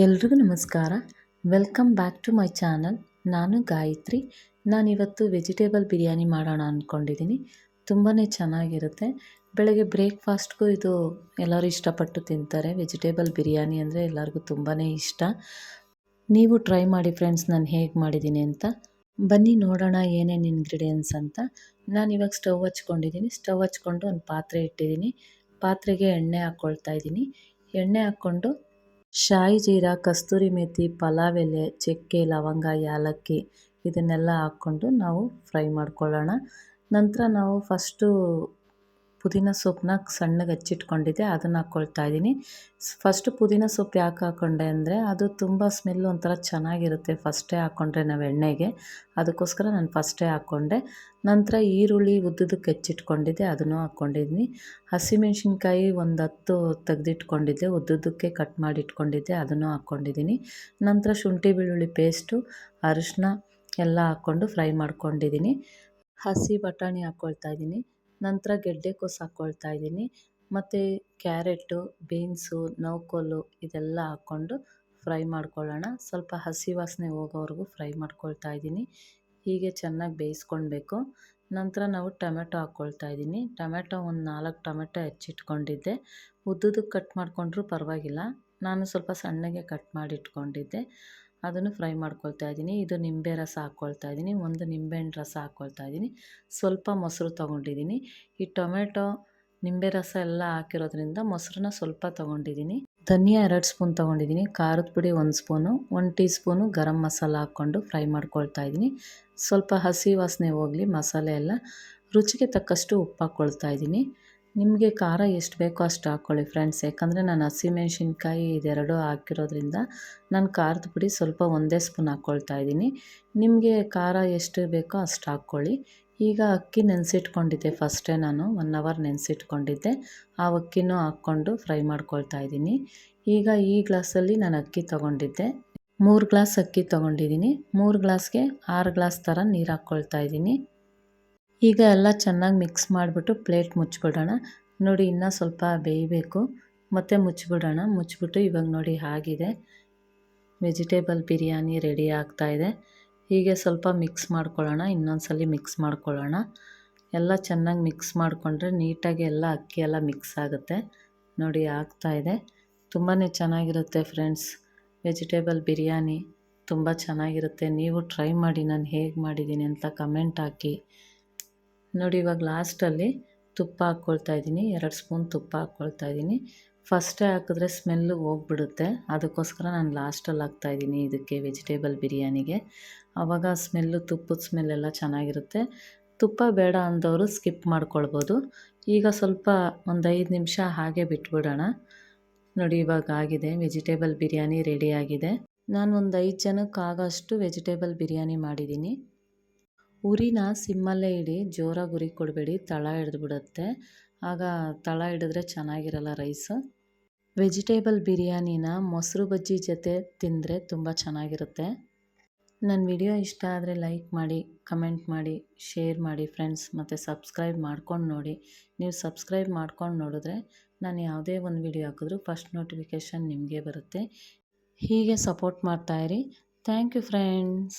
ಎಲ್ರಿಗೂ ನಮಸ್ಕಾರ. Welcome back to my channel. ನಾನು ಗಾಯತ್ರಿ. ನಾನಿವತ್ತು ವೆಜಿಟೇಬಲ್ ಬಿರಿಯಾನಿ ಮಾಡೋಣ ಅಂದ್ಕೊಂಡಿದ್ದೀನಿ. ತುಂಬಾ ಚೆನ್ನಾಗಿರುತ್ತೆ. ಬೆಳಗ್ಗೆ ಬ್ರೇಕ್ಫಾಸ್ಟ್ಗೂ ಇದು ಎಲ್ಲರೂ ಇಷ್ಟಪಟ್ಟು ತಿಂತಾರೆ. ವೆಜಿಟೇಬಲ್ ಬಿರಿಯಾನಿ ಅಂದರೆ ಎಲ್ಲರಿಗೂ ತುಂಬಾ ಇಷ್ಟ. ನೀವು ಟ್ರೈ ಮಾಡಿ ಫ್ರೆಂಡ್ಸ್, ನಾನು ಹೇಗೆ ಮಾಡಿದ್ದೀನಿ ಅಂತ. ಬನ್ನಿ ನೋಡೋಣ ಏನೇನು ಇಂಗ್ರೀಡಿಯೆಂಟ್ಸ್ ಅಂತ. ನಾನಿವಾಗ ಸ್ಟವ್ ಹಚ್ಕೊಂಡಿದ್ದೀನಿ. ಸ್ಟವ್ ಹಚ್ಕೊಂಡು ಒಂದು ಪಾತ್ರೆ ಇಟ್ಟಿದ್ದೀನಿ. ಪಾತ್ರೆಗೆ ಎಣ್ಣೆ ಹಾಕ್ಕೊಳ್ತಾ ಇದ್ದೀನಿ. ಎಣ್ಣೆ ಹಾಕ್ಕೊಂಡು ಶಾಯಿ ಜೀರಾ, ಕಸ್ತೂರಿ ಮೇಥಿ, ಪಲಾವ್ ಎಲೆ, ಚಕ್ಕೆ, ಲವಂಗ, ಯಾಲಕ್ಕಿ ಇದನ್ನೆಲ್ಲ ಹಾಕ್ಕೊಂಡು ನಾವು ಫ್ರೈ ಮಾಡ್ಕೊಳ್ಳೋಣ. ನಂತರ ನಾವು ಫಸ್ಟು ಪುದೀನ ಸೊಪ್ಪನ್ನ ಸಣ್ಣಗೆ ಹಚ್ಚಿಟ್ಕೊಂಡಿದ್ದೆ, ಅದನ್ನು ಹಾಕ್ಕೊಳ್ತಾ ಇದ್ದೀನಿ. ಫಸ್ಟು ಪುದೀನ ಸೊಪ್ಪು ಯಾಕೆ ಹಾಕ್ಕೊಂಡೆ ಅಂದರೆ ಅದು ತುಂಬ ಸ್ಮೆಲ್ ಒಂಥರ ಚೆನ್ನಾಗಿರುತ್ತೆ ಫಸ್ಟೇ ಹಾಕ್ಕೊಂಡ್ರೆ ನಾವು ಎಣ್ಣೆಗೆ. ಅದಕ್ಕೋಸ್ಕರ ನಾನು ಫಸ್ಟೇ ಹಾಕ್ಕೊಂಡೆ. ನಂತರ ಈರುಳ್ಳಿ ಉದ್ದುದಕ್ಕೆ ಹೆಚ್ಚಿಟ್ಕೊಂಡಿದ್ದೆ, ಅದನ್ನು ಹಾಕ್ಕೊಂಡಿದ್ದೀನಿ. ಹಸಿಮೆಣ್ಸಿನ್ಕಾಯಿ ಒಂದು 10 ತೆಗೆದಿಟ್ಕೊಂಡಿದ್ದೆ, ಉದ್ದುದಕ್ಕೆ ಕಟ್ ಮಾಡಿ ಇಟ್ಕೊಂಡಿದ್ದೆ, ಅದನ್ನು ಹಾಕ್ಕೊಂಡಿದ್ದೀನಿ. ನಂತರ ಶುಂಠಿ ಬೆಳ್ಳುಳ್ಳಿ ಪೇಸ್ಟು, ಅರಿಶಿನ ಎಲ್ಲ ಹಾಕ್ಕೊಂಡು ಫ್ರೈ ಮಾಡ್ಕೊಂಡಿದ್ದೀನಿ. ಹಸಿ ಬಟಾಣಿ ಹಾಕ್ಕೊಳ್ತಾ ಇದ್ದೀನಿ. ನಂತರ ಗೆಡ್ಡೆಕೋಸು ಹಾಕ್ಕೊಳ್ತಾ ಇದ್ದೀನಿ. ಮತ್ತು ಕ್ಯಾರೆಟು, ಬೀನ್ಸು, ನೌಕೋಲು ಇದೆಲ್ಲ ಹಾಕ್ಕೊಂಡು ಫ್ರೈ ಮಾಡ್ಕೊಳ್ಳೋಣ. ಸ್ವಲ್ಪ ಹಸಿ ವಾಸನೆ ಹೋಗೋವರೆಗೂ ಫ್ರೈ ಮಾಡ್ಕೊಳ್ತಾ ಇದ್ದೀನಿ. ಹೀಗೆ ಚೆನ್ನಾಗಿ ಬೇಯಿಸ್ಕೊಳ್ಬೇಕು. ನಂತರ ನಾವು ಟೊಮೆಟೊ ಹಾಕ್ಕೊಳ್ತಾ ಇದ್ದೀನಿ. ಟೊಮೆಟೊ ಒಂದು 4 ಟೊಮೆಟೊ ಹೆಚ್ಚಿಟ್ಕೊಂಡಿದ್ದೆ. ಉದ್ದುದಕ್ಕೆ ಕಟ್ ಮಾಡಿಕೊಂಡ್ರೂ ಪರವಾಗಿಲ್ಲ, ನಾನು ಸ್ವಲ್ಪ ಸಣ್ಣಗೆ ಕಟ್ ಮಾಡಿ ಇಟ್ಕೊಂಡಿದ್ದೆ, ಅದನ್ನು ಫ್ರೈ ಮಾಡ್ಕೊಳ್ತಾ ಇದ್ದೀನಿ. ಇದು ನಿಂಬೆ ರಸ ಹಾಕ್ಕೊಳ್ತಾ ಇದ್ದೀನಿ. ಒಂದು ನಿಂಬೆಹಣ್ಣು ರಸ ಹಾಕ್ಕೊಳ್ತಾ ಇದ್ದೀನಿ. ಸ್ವಲ್ಪ ಮೊಸರು ತೊಗೊಂಡಿದ್ದೀನಿ. ಈ ಟೊಮೆಟೊ, ನಿಂಬೆ ರಸ ಎಲ್ಲ ಹಾಕಿರೋದ್ರಿಂದ ಮೊಸರನ್ನ ಸ್ವಲ್ಪ ತೊಗೊಂಡಿದ್ದೀನಿ. ಧನಿಯಾ 2 ಸ್ಪೂನ್ ತೊಗೊಂಡಿದ್ದೀನಿ. ಖಾರದ ಪುಡಿ 1 spoon, 1 tea spoon garam masala ಹಾಕ್ಕೊಂಡು ಫ್ರೈ ಮಾಡ್ಕೊಳ್ತಾ ಇದ್ದೀನಿ. ಸ್ವಲ್ಪ ಹಸಿ ವಾಸನೆ ಹೋಗಲಿ ಮಸಾಲೆ ಎಲ್ಲ. ರುಚಿಗೆ ತಕ್ಕಷ್ಟು ಉಪ್ಪು ಹಾಕ್ಕೊಳ್ತಾ ಇದ್ದೀನಿ. ನಿಮಗೆ ಖಾರ ಎಷ್ಟು ಬೇಕೋ ಅಷ್ಟು ಹಾಕ್ಕೊಳ್ಳಿ ಫ್ರೆಂಡ್ಸ್. ಯಾಕಂದರೆ ನಾನು ಹಸಿಮೆಣ್ಸಿನ್ಕಾಯಿ ಇದೆರಡು ಹಾಕಿರೋದ್ರಿಂದ ನಾನು ಖಾರದ ಪುಡಿ ಸ್ವಲ್ಪ 1 ಸ್ಪೂನ್ ಹಾಕ್ಕೊಳ್ತಾ ಇದ್ದೀನಿ. ನಿಮಗೆ ಖಾರ ಎಷ್ಟು ಬೇಕೋ ಅಷ್ಟು ಹಾಕ್ಕೊಳ್ಳಿ. ಈಗ ಅಕ್ಕಿ ನೆನೆಸಿಟ್ಕೊಂಡಿದ್ದೆ, ಫಸ್ಟೇ ನಾನು 1 ಅವರ್ ನೆನೆಸಿಟ್ಕೊಂಡಿದ್ದೆ. ಆ ಅಕ್ಕಿನೂ ಹಾಕ್ಕೊಂಡು ಫ್ರೈ ಮಾಡ್ಕೊಳ್ತಾ ಇದ್ದೀನಿ. ಈಗ ಈ ಗ್ಲಾಸಲ್ಲಿ ನಾನು ಅಕ್ಕಿ ತೊಗೊಂಡಿದ್ದೆ, 3 ಗ್ಲಾಸ್ ಅಕ್ಕಿ ತೊಗೊಂಡಿದ್ದೀನಿ. 3 ಗ್ಲಾಸ್ಗೆ 6 ಗ್ಲಾಸ್ ಥರ ನೀರು ಹಾಕ್ಕೊಳ್ತಾ ಇದ್ದೀನಿ. ಈಗ ಎಲ್ಲ ಚೆನ್ನಾಗಿ ಮಿಕ್ಸ್ ಮಾಡಿಬಿಟ್ಟು ಪ್ಲೇಟ್ ಮುಚ್ಚಿಬಿಡೋಣ. ನೋಡಿ ಇನ್ನೂ ಸ್ವಲ್ಪ ಬೇಯಬೇಕು, ಮತ್ತು ಮುಚ್ಚಿಬಿಡೋಣ. ಮುಚ್ಚಿಬಿಟ್ಟು ಇವಾಗ ನೋಡಿ ಆಗಿದೆ, ವೆಜಿಟೇಬಲ್ ಬಿರಿಯಾನಿ ರೆಡಿ ಆಗ್ತಾಯಿದೆ. ಹೀಗೆ ಸ್ವಲ್ಪ ಮಿಕ್ಸ್ ಮಾಡ್ಕೊಳ್ಳೋಣ, ಇನ್ನೊಂದು ಸಲ ಮಿಕ್ಸ್ ಮಾಡ್ಕೊಳ್ಳೋಣ. ಎಲ್ಲ ಚೆನ್ನಾಗಿ ಮಿಕ್ಸ್ ಮಾಡಿಕೊಂಡ್ರೆ ನೀಟಾಗಿ ಎಲ್ಲ ಅಕ್ಕಿ ಎಲ್ಲ ಮಿಕ್ಸ್ ಆಗುತ್ತೆ. ನೋಡಿ ಆಗ್ತಾಯಿದೆ. ತುಂಬಾ ಚೆನ್ನಾಗಿರುತ್ತೆ ಫ್ರೆಂಡ್ಸ್. ವೆಜಿಟೇಬಲ್ ಬಿರಿಯಾನಿ ತುಂಬ ಚೆನ್ನಾಗಿರುತ್ತೆ. ನೀವು ಟ್ರೈ ಮಾಡಿ, ನಾನು ಹೇಗೆ ಮಾಡಿದ್ದೀನಿ ಅಂತ ಕಮೆಂಟ್ ಹಾಕಿ. ನೋಡಿ ಇವಾಗ ಲಾಸ್ಟಲ್ಲಿ ತುಪ್ಪ ಹಾಕ್ಕೊಳ್ತಾ ಇದ್ದೀನಿ. 2 ಸ್ಪೂನ್ ತುಪ್ಪ ಹಾಕ್ಕೊಳ್ತಾ ಇದ್ದೀನಿ. ಫಸ್ಟೇ ಹಾಕಿದ್ರೆ ಸ್ಮೆಲ್ಲು ಹೋಗ್ಬಿಡುತ್ತೆ, ಅದಕ್ಕೋಸ್ಕರ ನಾನು ಲಾಸ್ಟಲ್ಲಿ ಹಾಕ್ತಾಯಿದ್ದೀನಿ ಇದಕ್ಕೆ, ವೆಜಿಟೇಬಲ್ ಬಿರಿಯಾನಿಗೆ. ಆವಾಗ ಸ್ಮೆಲ್ಲು, ತುಪ್ಪದ ಸ್ಮೆಲ್ಲೆಲ್ಲ ಚೆನ್ನಾಗಿರುತ್ತೆ. ತುಪ್ಪ ಬೇಡ ಅಂದವರು ಸ್ಕಿಪ್ ಮಾಡ್ಕೊಳ್ಬೋದು. ಈಗ ಸ್ವಲ್ಪ ಒಂದು 5 ನಿಮಿಷ ಹಾಗೆ ಬಿಟ್ಬಿಡೋಣ. ನೋಡಿ ಇವಾಗ ಆಗಿದೆ, ವೆಜಿಟೇಬಲ್ ಬಿರಿಯಾನಿ ರೆಡಿಯಾಗಿದೆ. ನಾನು ಒಂದು 5 ಜನಕ್ಕೆ ಆಗೋಷ್ಟು ವೆಜಿಟೇಬಲ್ ಬಿರಿಯಾನಿ ಮಾಡಿದ್ದೀನಿ. ಉರಿನ ಸಿಮ್ಮಲ್ಲೇ ಇಡಿ, ಜೋರಾಗಿ ಉರಿ ಕೊಡಬೇಡಿ, ತಳ ಹಿಡಿದ್ಬಿಡುತ್ತೆ. ಆಗ ತಳ ಹಿಡಿದ್ರೆ ಚೆನ್ನಾಗಿರಲ್ಲ ರೈಸು. ವೆಜಿಟೇಬಲ್ ಬಿರಿಯಾನಿನ ಮೊಸರು ಬಜ್ಜಿ ಜೊತೆ ತಿಂದರೆ ತುಂಬ ಚೆನ್ನಾಗಿರುತ್ತೆ. ನನ್ನ ವಿಡಿಯೋ ಇಷ್ಟ ಆದರೆ ಲೈಕ್ ಮಾಡಿ, ಕಮೆಂಟ್ ಮಾಡಿ, ಶೇರ್ ಮಾಡಿ ಫ್ರೆಂಡ್ಸ್, ಮತ್ತು ಸಬ್ಸ್ಕ್ರೈಬ್ ಮಾಡ್ಕೊಂಡು ನೋಡಿ. ನೀವು ಸಬ್ಸ್ಕ್ರೈಬ್ ಮಾಡ್ಕೊಂಡು ನೋಡಿದ್ರೆ ನಾನು ಯಾವುದೇ ಒಂದು ವಿಡಿಯೋ ಹಾಕಿದ್ರೂ ಫಸ್ಟ್ ನೋಟಿಫಿಕೇಷನ್ ನಿಮಗೆ ಬರುತ್ತೆ. ಹೀಗೆ ಸಪೋರ್ಟ್ ಮಾಡ್ತಾಯಿರಿ. Thank you friends.